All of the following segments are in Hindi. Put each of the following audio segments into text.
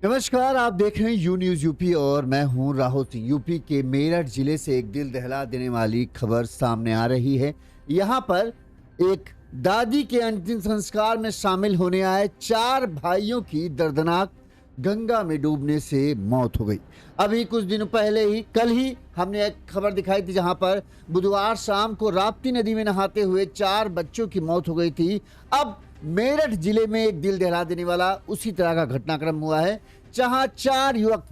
नमस्कार, आप देख रहे हैं यू न्यूज़ यूपी और मैं हूं राहुल सिंह। यूपी के मेरठ जिले से एक दिल दहला देने वाली खबर सामने आ रही है। यहां पर एक दादी के अंतिम संस्कार में शामिल होने आए 4 भाइयों की दर्दनाक गंगा में डूबने से मौत हो गई। अभी कुछ दिनों पहले ही कल ही हमने एक खबर दिखाई थी जहां पर बुधवार शाम को राप्ती नदी में नहाते हुए 4 बच्चों की मौत हो गई थी। अब मेरठ जिले में एक दिल दहला देने वाला उसी तरह का घटनाक्रम हुआ है, जहां 4 युवक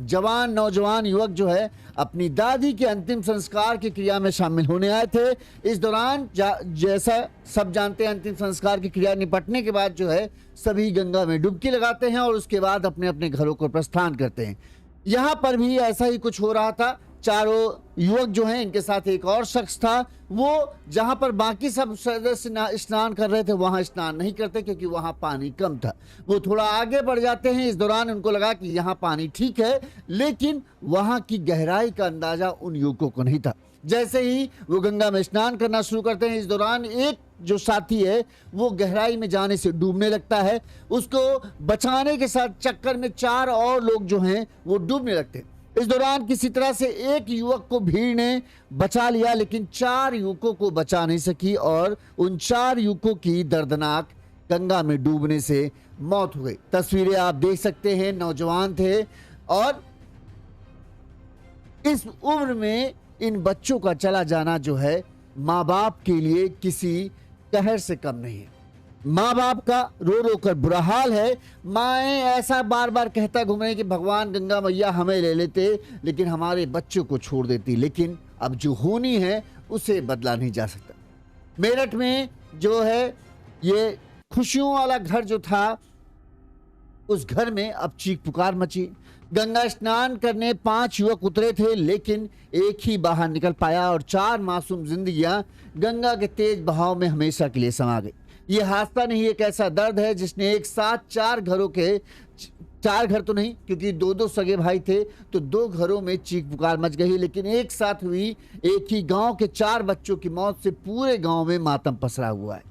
नौजवान युवक जो है अपनी दादी के अंतिम संस्कार की क्रिया में शामिल होने आए थे। इस दौरान जैसा सब जानते हैं, अंतिम संस्कार की क्रिया निपटने के बाद जो है सभी गंगा में डुबकी लगाते हैं और उसके बाद अपने अपने घरों को प्रस्थान करते हैं। यहाँ पर भी ऐसा ही कुछ हो रहा था। चारों युवक जो हैं, इनके साथ एक और शख्स था। वो जहां पर बाकी सब सदस्य स्नान कर रहे थे वहां स्नान नहीं करते क्योंकि वहां पानी कम था। वो थोड़ा आगे बढ़ जाते हैं। इस दौरान उनको लगा कि यहाँ पानी ठीक है, लेकिन वहां की गहराई का अंदाजा उन युवकों को नहीं था। जैसे ही वो गंगा में स्नान करना शुरू करते हैं, इस दौरान एक जो साथी है वो गहराई में जाने से डूबने लगता है। उसको बचाने के साथ चक्कर में 4 और लोग जो हैं वो डूबने लगते हैं। इस दौरान किसी तरह से एक युवक को भीड़ ने बचा लिया, लेकिन 4 युवकों को बचा नहीं सकी और उन 4 युवकों की दर्दनाक गंगा में डूबने से मौत हो गई। तस्वीरें आप देख सकते हैं, नौजवान थे और इस उम्र में इन बच्चों का चला जाना जो है माँ बाप के लिए किसी कहर से कम नहीं है। माँ बाप का रो रो कर बुरा हाल है। माएँ ऐसा बार बार कहता घूम रही कि भगवान गंगा मैया हमें ले लेते, लेकिन हमारे बच्चों को छोड़ देती। लेकिन अब जो होनी है उसे बदला नहीं जा सकता। मेरठ में जो है ये खुशियों वाला घर जो था, उस घर में अब चीख पुकार मची। गंगा स्नान करने 5 युवक उतरे थे, लेकिन एक ही बाहर निकल पाया और 4 मासूम जिंदगियां गंगा के तेज बहाव में हमेशा के लिए समा गई। ये हादसा नहीं, एक ऐसा दर्द है जिसने एक साथ 4 घरों के 4 घर तो नहीं, क्योंकि 2-2 सगे भाई थे तो 2 घरों में चीख पुकार मच गई, लेकिन एक साथ हुई एक ही गांव के 4 बच्चों की मौत से पूरे गांव में मातम पसरा हुआ है।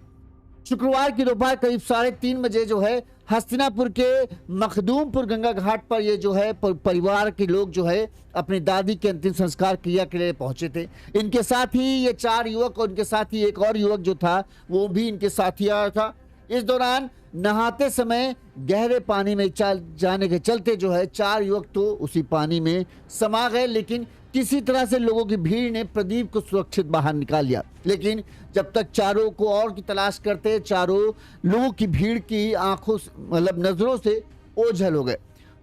शुक्रवार की दोपहर करीब 3:30 बजे जो है हस्तिनापुर के मखदूमपुर गंगा घाट पर ये जो है परिवार के लोग जो है अपनी दादी के अंतिम संस्कार क्रिया के लिए पहुंचे थे। इनके साथ ही ये 4 युवक और इनके साथ ही एक और युवक जो था वो भी इनके साथ ही आया था। इस दौरान नहाते समय गहरे पानी में जाने के चलते जो है 4 युवक तो उसी पानी में समा गए, लेकिन किसी तरह से लोगों की भीड़ ने प्रदीप को सुरक्षित बाहर निकाल लिया। लेकिन जब तक चारों को और की तलाश करते, चारों लोगों की भीड़ की आंखों मतलब नजरों से ओझल हो गए।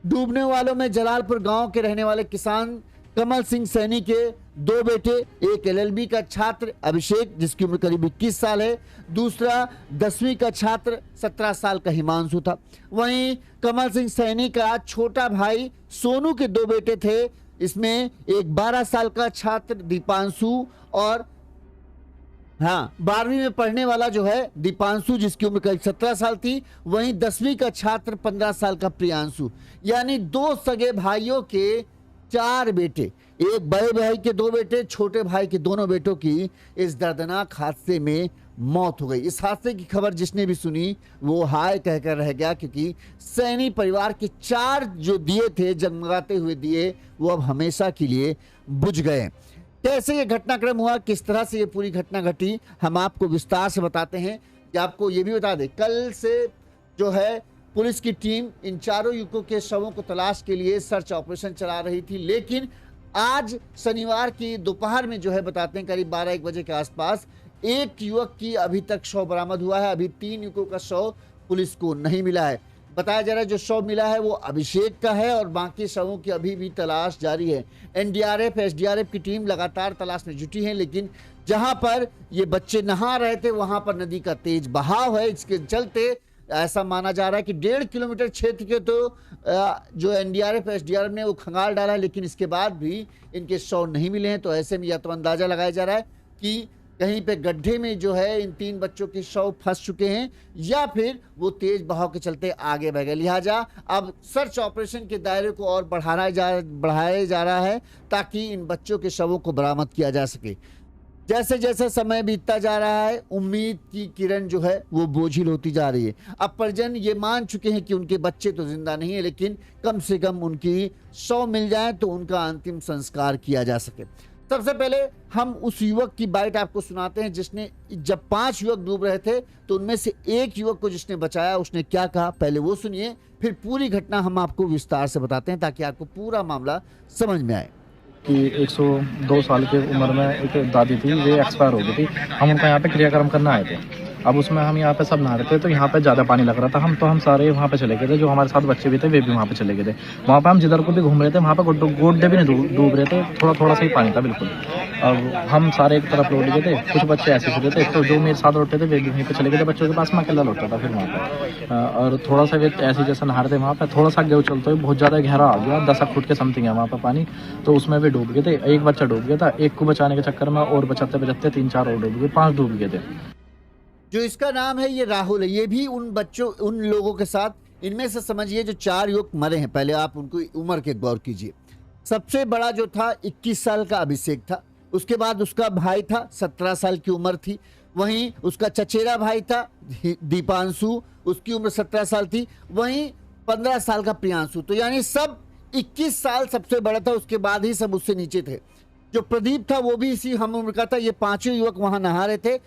डूबने वालों में जलालपुर गांव के रहने वाले किसान कमल सिंह सैनी के 2 बेटे, एक एलएलबी का छात्र अभिषेक जिसकी उम्र करीब 21 साल है, दूसरा 10वीं का छात्र 17 साल का हिमांशु था। वहीं कमल सिंह सैनी का छोटा भाई सोनू के 2 बेटे थे। इसमें एक 12 साल का छात्र दीपांशु और 12वीं में पढ़ने वाला जो है दीपांशु जिसकी उम्र करीब 17 साल थी। वहीं 10वीं का छात्र 15 साल का प्रियांशु, यानी 2 सगे भाइयों के 4 बेटे, एक बड़े भाई के 2 बेटे, छोटे भाई के दोनों बेटों की इस दर्दनाक हादसे में मौत हो गई। इस हादसे की खबर जिसने भी सुनी वो हाय कहकर रह गया, क्योंकि सैनी परिवार के 4 जो दिए थे, जगमगाते हुए दिए, वो अब हमेशा के लिए बुझ गए। कैसे ये घटनाक्रम हुआ, किस तरह से ये पूरी घटना घटी, हम आपको विस्तार से बताते हैं। कि आपको ये भी बता दें, कल से जो है पुलिस की टीम इन 4 युवकों के शवों को तलाश के लिए सर्च ऑपरेशन चला रही थी, लेकिन आज शनिवार की दोपहर में जो है बताते हैं करीब 12-1 बजे के आसपास एक युवक की अभी तक शव बरामद हुआ है। अभी 3 युवकों का शव पुलिस को नहीं मिला है। बताया जा रहा है जो शव मिला है वो अभिषेक का है और बाकी शवों की अभी भी तलाश जारी है। एनडीआरएफ, एसडीआरएफ की टीम लगातार तलाश में जुटी है, लेकिन जहां पर ये बच्चे नहा रहे थे वहां पर नदी का तेज बहाव है। इसके चलते ऐसा माना जा रहा है कि 1.5 किलोमीटर क्षेत्र के तो जो एनडीआरएफ एसडीआरएफ ने वो खंगाल डाला है, लेकिन इसके बाद भी इनके शव नहीं मिले हैं। तो ऐसे में या तो अंदाजा लगाया जा रहा है कि कहीं पे गड्ढे में जो है इन 3 बच्चों के शव फंस चुके हैं, या फिर वो तेज बहाव के चलते आगे बह गए। लिहाजा अब सर्च ऑपरेशन के दायरे को और बढ़ाया जा रहा है ताकि इन बच्चों के शवों को बरामद किया जा सके। जैसे जैसे समय बीतता जा रहा है, उम्मीद की किरण जो है वो बोझिल होती जा रही है। अब परिजन ये मान चुके हैं कि उनके बच्चे तो जिंदा नहीं है, लेकिन कम से कम उनकी 100 मिल जाए तो उनका अंतिम संस्कार किया जा सके। सबसे पहले हम उस युवक की बाइट आपको सुनाते हैं जिसने, जब 5 युवक डूब रहे थे तो उनमें से एक युवक को जिसने बचाया उसने क्या कहा, पहले वो सुनिए, फिर पूरी घटना हम आपको विस्तार से बताते हैं ताकि आपको पूरा मामला समझ में आए। कि 102 साल की उम्र में एक दादी थी, वे एक्सपायर हो गई थी। हम उनका यहाँ पे क्रियाक्रम करना आए थे। अब उसमें हम यहाँ पे सब नहा रहे थे, तो यहाँ पे ज़्यादा पानी लग रहा था। हम सारे वहाँ पे चले गए थे, जो हमारे साथ बच्चे भी थे वे भी वहाँ पे चले गए थे। वहाँ पे हम जिधर को भी घूम रहे थे वहाँ पे गोड्डे भी नहीं डूब रहे थे, थोड़ा थोड़ा सा ही पानी था बिल्कुल। अब हम सारे एक तरफ लौट गए थे, कुछ बच्चे ऐसे छुटे थे, तो जो मेरे साथ लौटे थे वे भी वहीं पे चले गए थे। बच्चों के पास मैं अकेला लौटा था फिर वहाँ पे। और थोड़ा सा वे ऐसे जैसे नहा रहे थे वहाँ पे, थोड़ा सा आगे चलते हुए बहुत ज़्यादा गहरा आ गया, 10 फुट के समथिंग है वहाँ पर पानी, तो उसमें वे डूब गए थे। एक बच्चा डूब गया था, एक को बचाने के चक्कर में और बचाते बचाते 3-4 और डूब गए, 5 डूब गए थे। जो इसका नाम है ये राहुल है, ये भी उन बच्चों, उन लोगों के साथ, इनमें से समझिए जो 4 युवक मरे हैं, पहले आप उनको उम्र के गौर कीजिए। सबसे बड़ा जो था 21 साल का अभिषेक था, उसके बाद उसका भाई था 17 साल की उम्र थी, वहीं उसका चचेरा भाई था दीपांशु, उसकी उम्र 17 साल थी, वहीं 15 साल का प्रियांशु। तो यानी सब 21 साल सबसे बड़ा था, उसके बाद ही सब उससे नीचे थे। जो प्रदीप था वो भी इसी हम उम्र का था। ये 5 युवक वहां नहा रहे थे।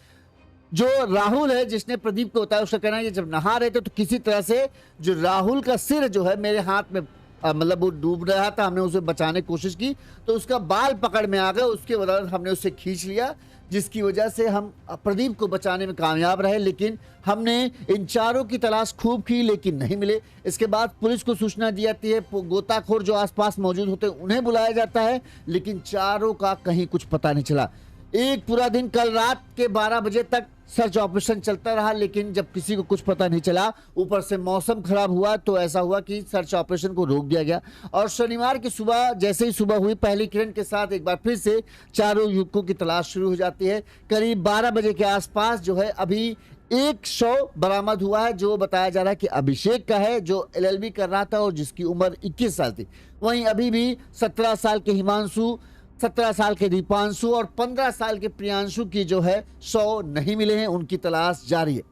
जो राहुल है जिसने प्रदीप को बताया, उसका कहना है कि जब नहा रहे थे तो किसी तरह से जो राहुल का सिर जो है मेरे हाथ में, मतलब वो डूब रहा था, हमने उसे बचाने की कोशिश की तो उसका बाल पकड़ में आ गया, उसके बदौलत हमने उसे खींच लिया, जिसकी वजह से हम प्रदीप को बचाने में कामयाब रहे। लेकिन हमने इन 4 की तलाश खूब की लेकिन नहीं मिले। इसके बाद पुलिस को सूचना दी जाती है, गोताखोर जो आसपास मौजूद होते हैं उन्हें बुलाया जाता है, लेकिन 4 का कहीं कुछ पता नहीं चला। एक पूरा दिन कल रात के 12 बजे तक सर्च ऑपरेशन चलता रहा, लेकिन जब किसी को कुछ पता नहीं चला, ऊपर से मौसम खराब हुआ, तो ऐसा हुआ कि सर्च ऑपरेशन को रोक दिया गया। और शनिवार की सुबह, जैसे ही सुबह हुई, पहली किरण के साथ एक बार फिर से 4 युवकों की तलाश शुरू हो जाती है। करीब 12 बजे के आसपास जो है अभी एक शव बरामद हुआ है, जो बताया जा रहा है कि अभिषेक का है, जो LLB कर रहा था और जिसकी उम्र 21 साल थी। वहीं अभी भी 17 साल के हिमांशु, 17 साल के दीपांशु और 15 साल के प्रियांशु की जो है 100 नहीं मिले हैं, उनकी तलाश जारी है।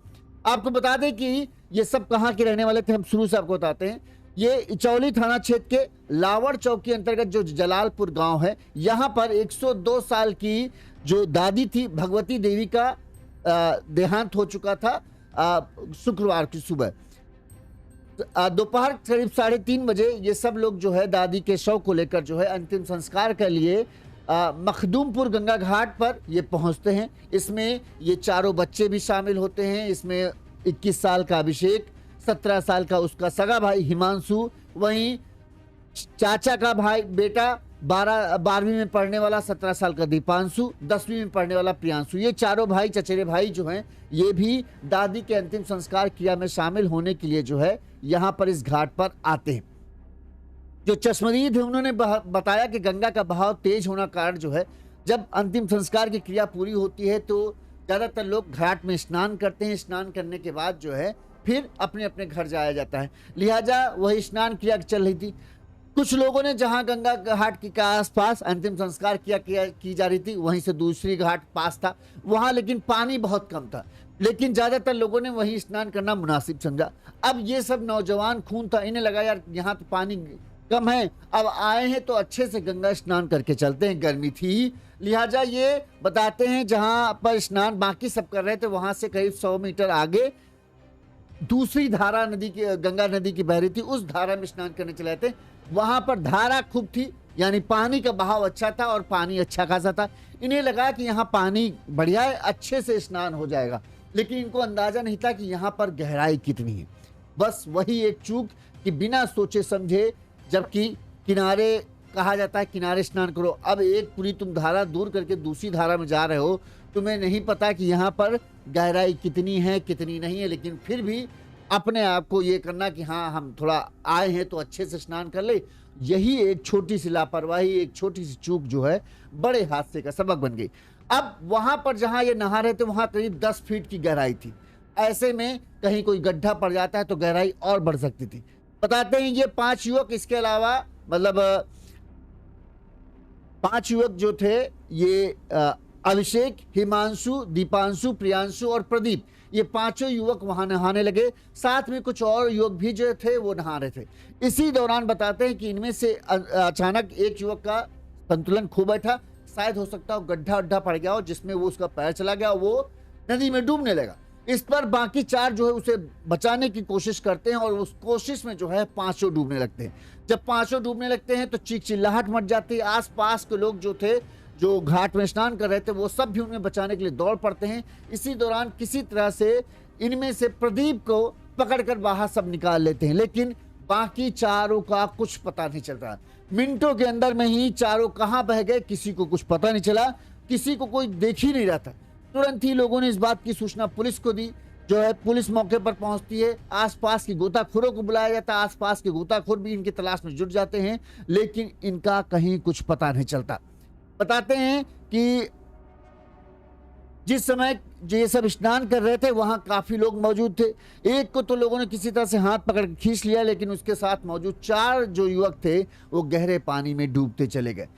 आपको बता दें कि ये सब कहाँ के रहने वाले थे, हम शुरू से आपको बताते हैं। ये इचौली थाना क्षेत्र के लावड़ चौक के अंतर्गत जो जलालपुर गांव है, यहाँ पर 102 साल की जो दादी थी भगवती देवी का देहांत हो चुका था शुक्रवार की सुबह। दोपहर करीब 3:30 बजे ये सब लोग जो है दादी के शव को लेकर जो है अंतिम संस्कार के लिए मखदूमपुर गंगा घाट पर ये पहुंचते हैं। इसमें ये 4 बच्चे भी शामिल होते हैं। इसमें 21 साल का अभिषेक, 17 साल का उसका सगा भाई हिमांशु, वहीं चाचा का भाई बेटा 12वीं में पढ़ने वाला 17 साल का दीपांशु, 10वीं में पढ़ने वाला प्रियांशु। ये 4 भाई, चचेरे भाई जो हैं, ये भी दादी के अंतिम संस्कार क्रिया में शामिल होने के लिए जो है यहाँ पर इस घाट पर आते हैं। जो चश्मदीद है उन्होंने बताया कि गंगा का बहाव तेज होना कारण जो है, जब अंतिम संस्कार की क्रिया पूरी होती है तो ज़्यादातर लोग घाट में स्नान करते हैं। स्नान करने के बाद जो है फिर अपने अपने घर जाया जाता है, लिहाजा वही स्नान क्रिया चल रही थी। कुछ लोगों ने जहां गंगा घाट के आसपास अंतिम संस्कार की जा रही थी, वहीं से दूसरी घाट पास था, वहां लेकिन पानी बहुत कम था, लेकिन ज्यादातर लोगों ने वहीं स्नान करना मुनासिब समझा। अब ये सब नौजवान खून था, इन्हें लगा यार यहाँ तो पानी कम है, अब आए हैं तो अच्छे से गंगा स्नान करके चलते हैं, गर्मी थी। लिहाजा ये बताते हैं जहां पर स्नान बाकी सब कर रहे थे, वहां से करीब 100 मीटर आगे दूसरी धारा नदी की, गंगा नदी की बह रही थी, उस धारा में स्नान करने चले थे। वहां पर धारा खूब थी, यानी पानी का बहाव अच्छा था और पानी अच्छा खासा था। इन्हें लगा कि यहाँ पानी बढ़िया है, अच्छे से स्नान हो जाएगा, लेकिन इनको अंदाजा नहीं था कि यहाँ पर गहराई कितनी है। बस वही एक चूक कि बिना सोचे समझे, जबकि किनारे कहा जाता है किनारे स्नान करो, अब एक पूरी तुम धारा दूर करके दूसरी धारा में जा रहे हो, तुम्हें नहीं पता कि यहाँ पर गहराई कितनी है कितनी नहीं है, लेकिन फिर भी अपने आप को ये करना कि हाँ हम थोड़ा आए हैं तो अच्छे से स्नान कर ले, यही एक छोटी सी लापरवाही, एक छोटी सी चूक जो है बड़े हादसे का सबक बन गई। अब वहां पर जहां ये नहा रहे थे वहां करीब 10 फीट की गहराई थी, ऐसे में कहीं कोई गड्ढा पड़ जाता है तो गहराई और बढ़ सकती थी। बताते हैं ये 5 युवक, इसके अलावा मतलब 5 युवक जो थे ये अभिषेक, हिमांशु, दीपांशु, प्रियांशु और प्रदीप, ये पांचों युवक वहां नहाने लगे। साथ में कुछ और युवक भी जो थे वो नहा रहे थे। इसी दौरान बताते हैं कि इनमें से अचानक एक युवक का संतुलन खो बैठा, शायद हो सकता हो गड्ढा अड्ढा पड़ गया हो जिसमें वो उसका पैर चला गया, वो नदी में डूबने लगा। इस पर बाकी चार जो है उसे बचाने की कोशिश करते हैं और उस कोशिश में जो है पांचों डूबने लगते हैं। जब पांचों डूबने लगते हैं तो चीख चिल्लाहट मच जाती है। आसपास के लोग जो थे, जो घाट में स्नान कर रहे थे, वो सब भी उन्हें बचाने के लिए दौड़ पड़ते हैं। इसी दौरान किसी तरह से इनमें से प्रदीप को पकड़कर बाहर सब निकाल लेते हैं, लेकिन बाकी चारों का कुछ पता नहीं चल रहा। मिनटों के अंदर में ही चारों कहां बह गए किसी को कुछ पता नहीं चला, किसी को कोई देख ही नहीं रहा था। तुरंत ही लोगों ने इस बात की सूचना पुलिस को दी। जो है पुलिस मौके पर पहुंचती है, आसपास के गोताखोरों को बुलाया जाता है। आसपास के गोताखोर भी इनकी तलाश में जुट जाते हैं, लेकिन इनका कहीं कुछ पता नहीं चलता। बताते हैं कि जिस समय ये सब स्नान कर रहे थे वहां काफी लोग मौजूद थे। एक को तो लोगों ने किसी तरह से हाथ पकड़ के खींच लिया, लेकिन उसके साथ मौजूद चार जो युवक थे वो गहरे पानी में डूबते चले गए।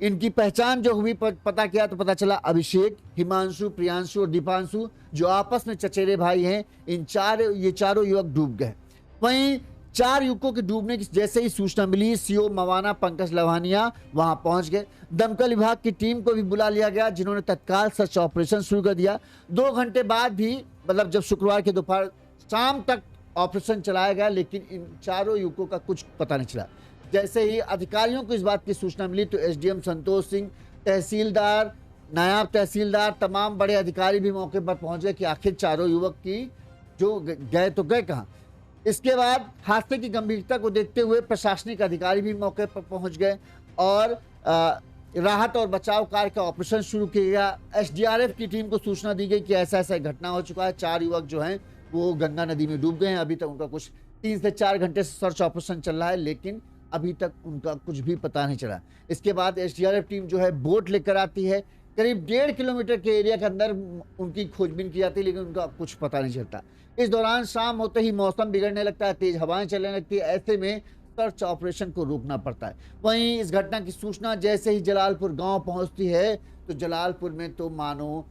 इनकी पहचान जो हुई, पता किया तो पता चला अभिषेक, हिमांशु, प्रियांशु और दीपांशु जो आपस में चचेरे भाई हैं, ये चारों युवक डूब गए। वहीं चार युवकों के डूबने की जैसे ही सूचना मिली, सीओ मवाना पंकज लवानिया वहां पहुंच गए। दमकल विभाग की टीम को भी बुला लिया गया, जिन्होंने तत्काल सर्च ऑपरेशन शुरू कर दिया। 2 घंटे बाद भी, मतलब जब शुक्रवार के दोपहर शाम तक ऑपरेशन चलाया गया, लेकिन इन चारों युवकों का कुछ पता नहीं चला। जैसे ही अधिकारियों को इस बात की सूचना मिली तो एसडीएम संतोष सिंह, तहसीलदार, नायब तहसीलदार, तमाम बड़े अधिकारी भी मौके पर पहुंच गए कि आखिर चारों युवक की जो गए तो गए कहाँ। इसके बाद हादसे की गंभीरता को देखते हुए प्रशासनिक अधिकारी भी मौके पर पहुंच गए और राहत और बचाव कार्य का ऑपरेशन शुरू किया गया। एसडीआरएफ की टीम को सूचना दी गई कि ऐसा ऐसा घटना हो चुका है, 4 युवक जो हैं वो गंगा नदी में डूब गए हैं। अभी तक उनका कुछ 3 से 4 घंटे से सर्च ऑपरेशन चल रहा है, लेकिन अभी तक उनका कुछ भी पता नहीं चला। इसके बाद एसडीआरएफ टीम जो है बोट लेकर आती है। करीब 1.5 किलोमीटर के एरिया के अंदर उनकी खोजबीन की जाती है, लेकिन उनका कुछ पता नहीं चलता। इस दौरान शाम होते ही मौसम बिगड़ने लगता है, तेज हवाएं चलने लगती है। ऐसे में सर्च ऑपरेशन को रोकना पड़ता है। वहीं इस घटना की सूचना जैसे ही जलालपुर गांव पहुंचती है तो जलालपुर में तो मानो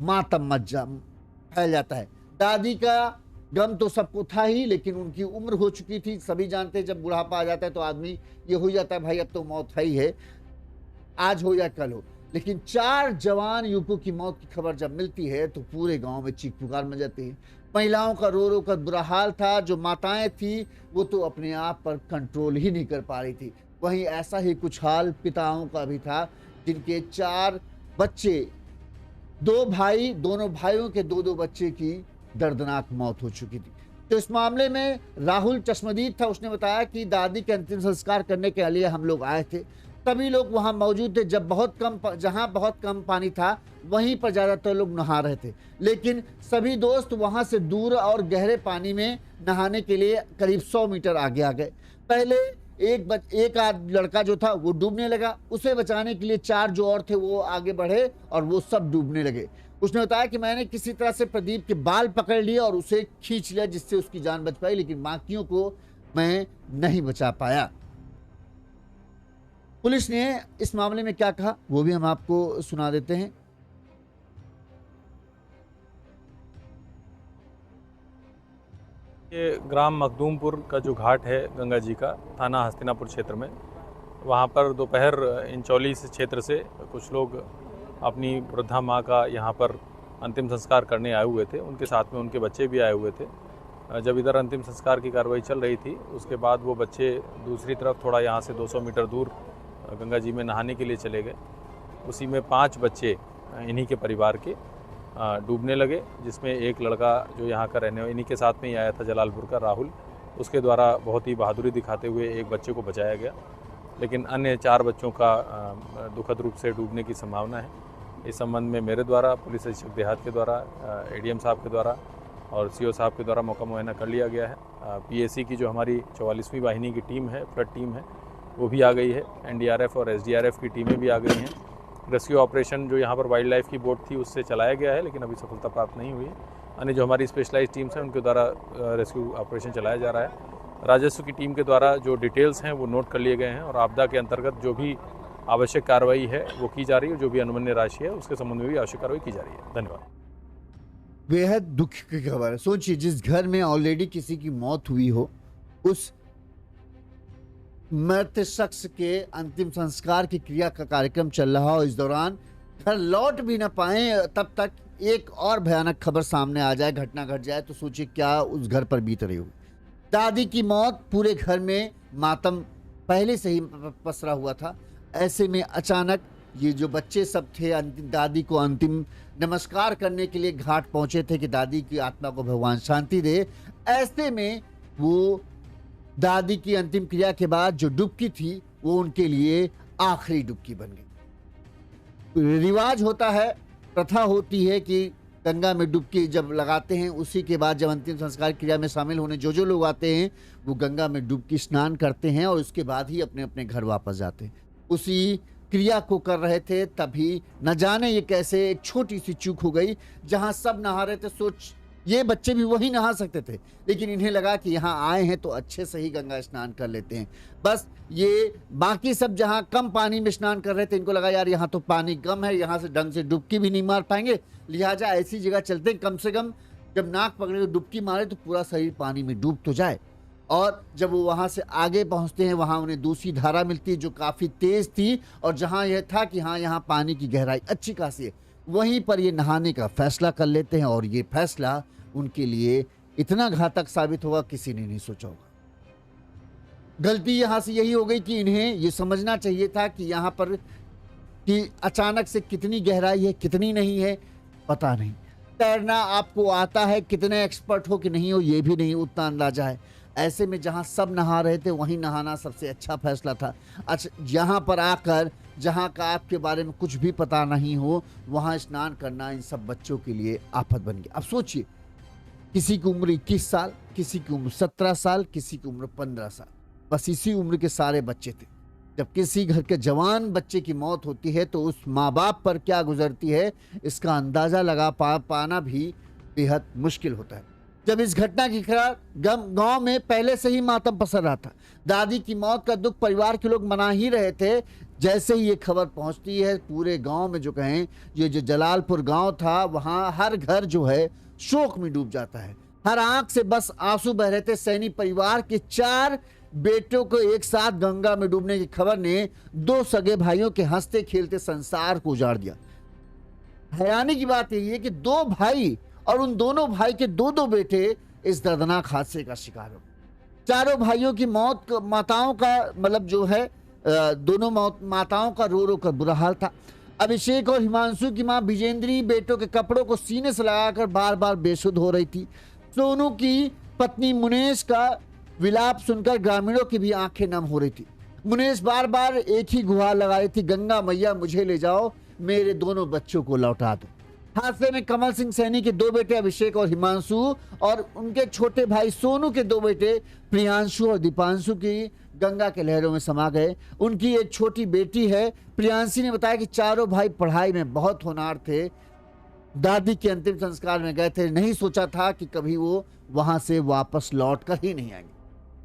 मातम मज्जम फैल जाता है। दादी का गम तो सबको था ही, लेकिन उनकी उम्र हो चुकी थी। सभी जानते हैं जब बुढ़ापा आ जाता है तो आदमी ये हो जाता है, भाई अब तो मौत है ही है, आज हो या कल हो। लेकिन 4 जवान युवकों की मौत की खबर जब मिलती है तो पूरे गांव में चीख पुकार मच जाती है। महिलाओं का रो रो कर बुरा हाल था। जो माताएं थी वो तो अपने आप पर कंट्रोल ही नहीं कर पा रही थी। वहीं ऐसा ही कुछ हाल पिताओं का भी था, जिनके 4 बच्चे, 2 भाई, दोनों भाइयों के 2-2 बच्चे की दर्दनाक मौत हो चुकी थी। तो इस मामले में राहुल चश्मदीद था, उसने बताया कि दादी के अंतिम संस्कार करने के लिए हम लोग आए थे। सभी लोग वहां मौजूद थे। जहां बहुत कम पानी था वहीं पर ज्यादातर लोग नहा रहे थे, लेकिन सभी दोस्त वहां से दूर और गहरे पानी में नहाने के लिए करीब 100 मीटर आगे आ गए। पहले एक लड़का जो था वो डूबने लगा, उसे बचाने के लिए 4 जो और थे वो आगे बढ़े और वो सब डूबने लगे। उसने बताया कि मैंने किसी तरह से प्रदीप के बाल पकड़ लिए और उसे खींच लिया, जिससे उसकी जान बच पाई, लेकिन बाकियों को मैं नहीं बचा पाया। पुलिस ने इस मामले में क्या कहा वो भी हम आपको सुना देते हैं। ये ग्राम मखदूमपुर का जो घाट है गंगा जी का, थाना हस्तिनापुर क्षेत्र में, वहाँ पर दोपहर इंचौली से क्षेत्र से कुछ लोग अपनी वृद्धा माँ का यहाँ पर अंतिम संस्कार करने आए हुए थे। उनके साथ में उनके बच्चे भी आए हुए थे। जब इधर अंतिम संस्कार की कार्रवाई चल रही थी, उसके बाद वो बच्चे दूसरी तरफ थोड़ा यहाँ से 200 मीटर दूर गंगा जी में नहाने के लिए चले गए। उसी में 5 बच्चे इन्हीं के परिवार के डूबने लगे, जिसमें एक लड़का जो यहाँ का रहने इन्हीं के साथ में ही आया था, जलालपुर का राहुल, उसके द्वारा बहुत ही बहादुरी दिखाते हुए एक बच्चे को बचाया गया। लेकिन अन्य 4 बच्चों का दुखद रूप से डूबने की संभावना है। इस संबंध में मेरे द्वारा, पुलिस अधीक्षक देहात के द्वारा, एडीएम साहब के द्वारा और सीओ साहब के द्वारा मौका मुआयना कर लिया गया है। पीएसी की जो हमारी 44वीं वाहिनी की टीम है, फ्लड टीम है, वो भी आ गई है। एनडीआरएफ और एसडीआरएफ की टीमें भी आ गई हैं। रेस्क्यू ऑपरेशन जो यहाँ पर वाइल्ड लाइफ की बोट थी उससे चलाया गया है, लेकिन अभी सफलता प्राप्त नहीं हुई। अन्य जो हमारी स्पेशलाइज्ड टीम्स हैं उनके द्वारा रेस्क्यू ऑपरेशन चलाया जा रहा है। राजस्व की टीम के द्वारा जो डिटेल्स हैं वो नोट कर लिए गए हैं और आपदा के अंतर्गत जो भी आवश्यक कार्रवाई है वो की जा रही है। जो भी अनुमन्य राशि है उसके संबंध में भी आवश्यक कार्रवाई की जा रही है। धन्यवाद। बेहद दुख की खबर है। सोचिए, जिस घर में ऑलरेडी किसी की मौत हुई हो, उस मृत शख्स के अंतिम संस्कार की क्रिया का कार्यक्रम चल रहा हो, इस दौरान घर लौट भी ना पाए, तब तक एक और भयानक खबर सामने आ जाए, घटना घट जाए, तो सोचिए क्या उस घर पर बीत रही होगी। दादी की मौत, पूरे घर में मातम पहले से ही पसरा हुआ था। ऐसे में अचानक ये जो बच्चे सब थे अंतिम दादी को अंतिम नमस्कार करने के लिए घाट पहुंचे थे कि दादी की आत्मा को भगवान शांति दे। ऐसे में वो दादी की अंतिम क्रिया के बाद जो डुबकी थी वो उनके लिए आखिरी डुबकी बन गई। रिवाज होता है, प्रथा होती है कि गंगा में डुबकी जब लगाते हैं, उसी के बाद जब अंतिम संस्कार क्रिया में शामिल होने जो लोग आते हैं वो गंगा में डुबकी स्नान करते हैं और उसके बाद ही अपने अपने घर वापस जाते हैं। उसी क्रिया को कर रहे थे, तभी न जाने ये कैसे एक छोटी सी चूक हो गई। जहां सब नहा रहे थे, सोच ये बच्चे भी वही नहा सकते थे, लेकिन इन्हें लगा कि यहाँ आए हैं तो अच्छे से ही गंगा स्नान कर लेते हैं। बस ये बाकी सब जहाँ कम पानी में स्नान कर रहे थे, इनको लगा यार यहाँ तो पानी कम है, यहाँ से ढंग से डुबकी भी नहीं मार पाएंगे, लिहाजा ऐसी जगह चलते हैं, कम से कम जब नाक पकड़े तो डुबकी मारे तो पूरा शरीर पानी में डूब तो जाए। और जब वो वहाँ से आगे पहुँचते हैं, वहाँ उन्हें दूसरी धारा मिलती है जो काफ़ी तेज़ थी, और जहाँ यह था कि हाँ यहाँ पानी की गहराई अच्छी खासी है, वहीं पर ये नहाने का फैसला कर लेते हैं। और ये फैसला उनके लिए इतना घातक साबित होगा किसी ने नहीं सोचा होगा। गलती यहाँ से यही हो गई कि इन्हें ये समझना चाहिए था कि यहाँ पर कि अचानक से कितनी गहराई है कितनी नहीं है पता नहीं। तैरना आपको आता है, कितने एक्सपर्ट हो कि नहीं हो ये भी नहीं उतना अंदाजा है। ऐसे में जहाँ सब नहा रहे थे वहीं नहाना सबसे अच्छा फैसला था। अच्छा, यहाँ पर आकर जहाँ का आपके बारे में कुछ भी पता नहीं हो वहाँ स्नान करना इन सब बच्चों के लिए आफत बन गया। अब सोचिए, किसी की उम्र 21 साल, किसी की उम्र 17 साल, किसी की उम्र 15 साल, बस इसी उम्र के सारे बच्चे थे। जब किसी घर के जवान बच्चे की मौत होती है तो उस माँ बाप पर क्या गुजरती है इसका अंदाज़ा लगा पाना भी बेहद मुश्किल होता है। जब इस घटना की खबर गांव में पहले से ही मातम पसर रहा था, दादी की मौत का दुख परिवार के लोग मना ही रहे थे। जैसे ही ये खबर पहुंचती है पूरे गांव में, जो कहें ये जो जलालपुर गांव था, वहां हर घर जो है शोक में डूब जाता है। हर आंख से बस आंसू बह रहे थे। सैनी परिवार के 4 बेटों को एक साथ गंगा में डूबने की खबर ने 2 सगे भाइयों के हंसते खेलते संसार को उजाड़ दिया। हैरानी की बात यही है कि 2 भाई और उन दोनों भाई के 2-2 बेटे इस दर्दनाक हादसे का शिकार हो। चारों भाइयों की मौत, माताओं का मतलब जो है दोनों माताओं का रो रो कर बुरा हाल था। अभिषेक और हिमांशु की मां विजेंद्री बेटों के कपड़ों को सीने से लगाकर बार बार बेसुध हो रही थी। सोनू की पत्नी मुनेश का विलाप सुनकर ग्रामीणों की भी आंखें नम हो रही थी। मुनेश बार बार एक ही गुहार लगा रही थी, गंगा मैया मुझे ले जाओ, मेरे दोनों बच्चों को लौटा दो। हादसे में कमल सिंह सैनी के 2 बेटे अभिषेक और हिमांशु और उनके छोटे भाई सोनू के 2 बेटे प्रियांशु और दीपांशु की गंगा के लहरों में समा गए। उनकी एक छोटी बेटी है प्रियांशी ने बताया कि चारों भाई पढ़ाई में बहुत होनहार थे। दादी के अंतिम संस्कार में गए थे, नहीं सोचा था कि कभी वो वहां से वापस लौट कर ही नहीं आएंगे।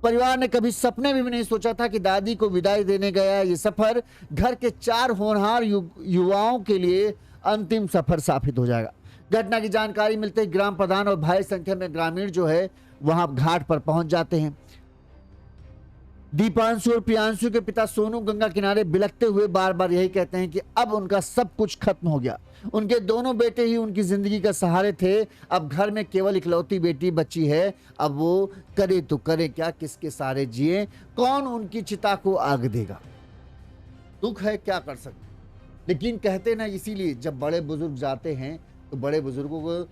परिवार ने कभी सपने में भी नहीं सोचा था कि दादी को विदाई देने गया ये सफर घर के 4 होनहार युवाओं के लिए अंतिम सफर साबित हो जाएगा। घटना की जानकारी मिलते ही ग्राम प्रधान और भारी संख्या में ग्रामीण जो है वहां घाट पर पहुंच जाते हैं। दीपांशु और प्रियांशु के पिता सोनू गंगा किनारे बिलखते हुए बार बार यही कहते हैं कि अब उनका सब कुछ खत्म हो गया। उनके दोनों बेटे ही उनकी जिंदगी का सहारे थे। अब घर में केवल इकलौती बेटी बची है। अब वो करे तो करे क्या, किसके सहारे जिए, कौन उनकी चिता को आग देगा। दुख है, क्या कर सकते। लेकिन कहते ना, इसीलिए जब बड़े बुजुर्ग जाते हैं तो बड़े बुजुर्गों को,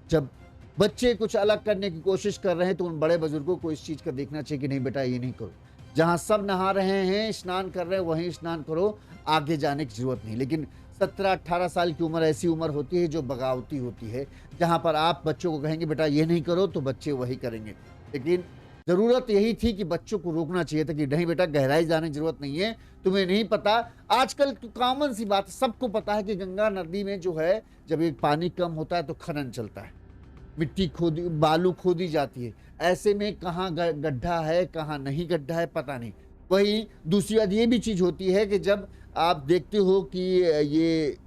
जब बच्चे कुछ अलग करने की कोशिश कर रहे हैं तो उन बड़े बुजुर्गों को इस चीज़ का देखना चाहिए कि नहीं बेटा ये नहीं करो। जहाँ सब नहा रहे हैं, स्नान कर रहे हैं, वहीं स्नान करो, आगे जाने की जरूरत नहीं। लेकिन 17-18 साल की उम्र ऐसी उम्र होती है जो बगावती होती है, जहाँ पर आप बच्चों को कहेंगे बेटा ये नहीं करो तो बच्चे वही करेंगे। लेकिन ज़रूरत यही थी कि बच्चों को रोकना चाहिए था कि नहीं बेटा गहराई जाने की जरूरत नहीं है, तुम्हें नहीं पता। आजकल तो कॉमन सी बात, सबको पता है कि गंगा नदी में जो है जब एक पानी कम होता है तो खनन चलता है, मिट्टी खोदी, बालू खोदी जाती है। ऐसे में कहाँ गड्ढा है कहाँ नहीं गड्ढा है पता नहीं। वही दूसरी बात ये भी चीज़ होती है कि जब आप देखते हो कि ये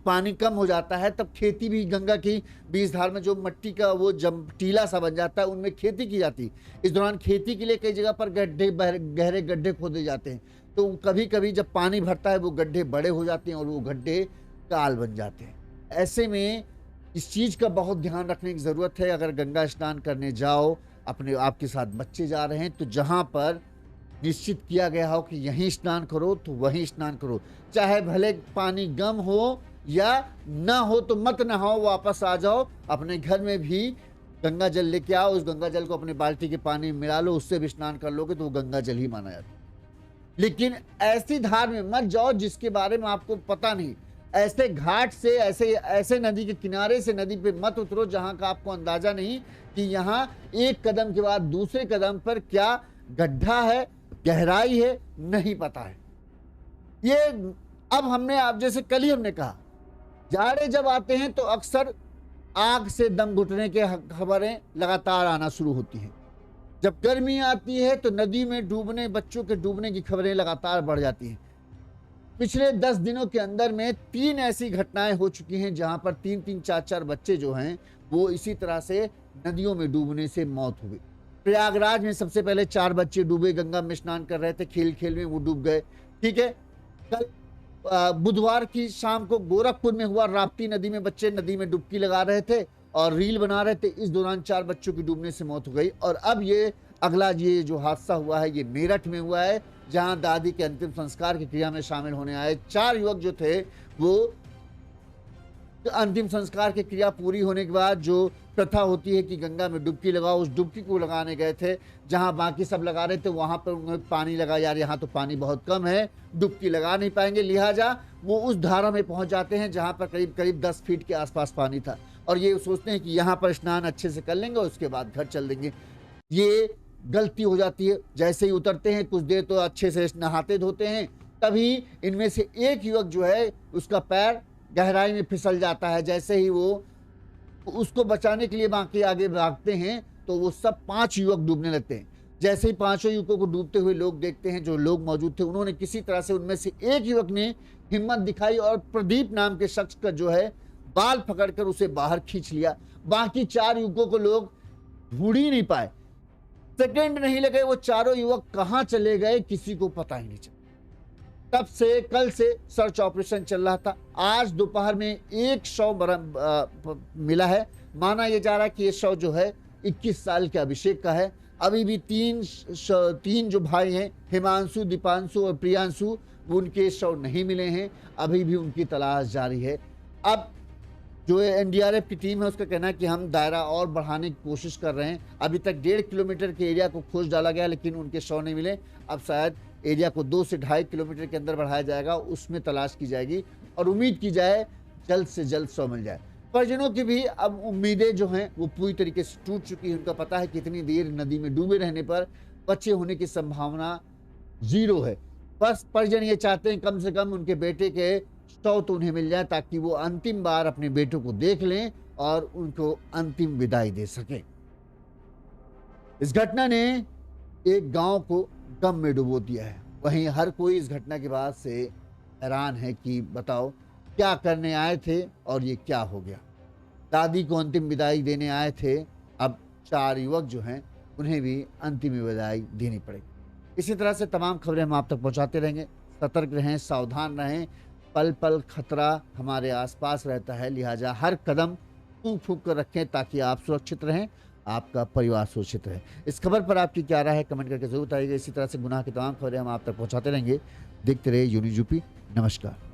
पानी कम हो जाता है, तब खेती भी गंगा की बीस धार में जो मिट्टी का वो जम टीला सा बन जाता है, उनमें खेती की जाती है। इस दौरान खेती के लिए कई जगह पर गहरे गड्ढे खोदे जाते हैं, तो कभी कभी जब पानी भरता है वो गड्ढे बड़े हो जाते हैं और वो गड्ढे काल बन जाते हैं। ऐसे में इस चीज़ का बहुत ध्यान रखने की ज़रूरत है। अगर गंगा स्नान करने जाओ, अपने आपके साथ बच्चे जा रहे हैं, तो जहाँ पर निश्चित किया गया हो कि यहीं स्नान करो तो वहीं स्नान करो, चाहे भले पानी कम हो या ना हो तो मत नहाओ, वापस आ जाओ। अपने घर में भी गंगा जल लेके आओ, उस गंगा जल को अपने बाल्टी के पानी में मिला लो, उससे भी स्नान कर लोगे तो वो गंगा जल ही माना जाता है। लेकिन ऐसी धार में मत जाओ जिसके बारे में आपको पता नहीं। ऐसे घाट से, ऐसे नदी के किनारे से नदी पे मत उतरो जहां का आपको अंदाजा नहीं कि यहाँ एक कदम के बाद दूसरे कदम पर क्या गड्ढा है, गहराई है, नहीं पता है। ये अब हमने, आप जैसे कल ही हमने कहा, जाड़े जब आते हैं तो अक्सर आग से दम घुटने के खबरें लगातार आना शुरू होती हैं। जब गर्मी आती है तो नदी में डूबने, बच्चों के डूबने की खबरें लगातार बढ़ जाती हैं। पिछले 10 दिनों के अंदर में 3 ऐसी घटनाएं हो चुकी हैं जहां पर 3-3, 4-4 बच्चे जो हैं वो इसी तरह से नदियों में डूबने से मौत हो गई। प्रयागराज में सबसे पहले 4 बच्चे डूबे, गंगा में स्नान कर रहे थे, खेल खेल में वो डूब गए। ठीक है, कल बुधवार की शाम को गोरखपुर में हुआ, राप्ती नदी में बच्चे नदी में डुबकी लगा रहे थे और रील बना रहे थे, इस दौरान 4 बच्चों की डूबने से मौत हो गई। और अब ये अगला ये जो हादसा हुआ है ये मेरठ में हुआ है, जहां दादी के अंतिम संस्कार की क्रिया में शामिल होने आए 4 युवक जो थे वो अंतिम संस्कार की क्रिया पूरी होने के बाद जो प्रथा होती है कि गंगा में डुबकी लगाओ, उस डुबकी को लगाने गए थे। जहां बाकी सब लगा रहे थे वहां पर उन्हें पानी लगा, यार यहाँ तो पानी बहुत कम है, डुबकी लगा नहीं पाएंगे, लिहाजा वो उस धारा में पहुंच जाते हैं जहां पर करीब करीब 10 फीट के आसपास पानी था और ये सोचते हैं कि यहाँ पर स्नान अच्छे से कर लेंगे और उसके बाद घर चल देंगे। ये गलती हो जाती है। जैसे ही उतरते हैं कुछ देर तो अच्छे से नहाते धोते हैं, तभी इनमें से एक युवक जो है उसका पैर गहराई में फिसल जाता है। जैसे ही वो उसको बचाने के लिए बाकी आगे भागते हैं तो वो सब 5 युवक डूबने लगते हैं। जैसे ही 5 युवकों को डूबते हुए लोग देखते हैं, जो लोग मौजूद थे उन्होंने किसी तरह से, उनमें से एक युवक ने हिम्मत दिखाई और प्रदीप नाम के शख्स का जो है बाल पकड़कर उसे बाहर खींच लिया। बाकी 4 युवकों को लोग ढूंढ ही नहीं पाए, सेकेंड नहीं लगे, वो चारों युवक कहां चले गए किसी को पता ही नहीं चला। तब से, कल से सर्च ऑपरेशन चल रहा था। आज दोपहर में एक शव मिला है। माना यह जा रहा है कि ये शव जो है 21 साल के अभिषेक का है। अभी भी 3 जो भाई हैं, हिमांशु, दीपांशु और प्रियांशु, उनके शव नहीं मिले हैं, अभी भी उनकी तलाश जारी है। अब जो एनडीआरएफ की टीम है उसका कहना है कि हम दायरा और बढ़ाने की कोशिश कर रहे हैं। अभी तक 1.5 किलोमीटर के एरिया को खोज डाला गया लेकिन उनके शव नहीं मिले। अब शायद एरिया को 2 से 2.5 किलोमीटर के अंदर बढ़ाया जाएगा, उसमें तलाश की जाएगी और उम्मीद की जाए जल्द से जल्द शव मिल जाए। परिजनों की भी अब उम्मीदें जो हैं वो पूरी तरीके से टूट चुकी हैं। उनका पता है कि इतनी देर नदी में डूबे रहने पर बच्चे होने की संभावना 0 है। बस परिजन ये चाहते हैं कम से कम उनके बेटे के शव तो उन्हें मिल जाए ताकि वो अंतिम बार अपने बेटों को देख लें और उनको अंतिम विदाई दे सकें। इस घटना ने एक गांव को गम में डुबो दिया है। वहीं हर कोई इस घटना के बाद से हैरान है कि बताओ क्या करने आए थे और ये क्या हो गया। दादी को अंतिम विदाई देने आए थे, अब 4 युवक जो हैं उन्हें भी अंतिम विदाई देनी पड़ेगी। इसी तरह से तमाम खबरें हम आप तक पहुंचाते रहेंगे। सतर्क रहें, सावधान रहें, पल पल खतरा हमारे आसपास रहता है, लिहाजा हर कदम फूंक फूंक कर रखें ताकि आप सुरक्षित रहें, आपका परिवार सुरक्षित रहे। इस खबर पर आपकी क्या राय है कमेंट करके जरूर बताइएगा। इसी तरह से गुनाह की तमाम खबरें हम आप तक पहुंचाते रहेंगे। देखते रहिए यूनिज़ यूपी। नमस्कार।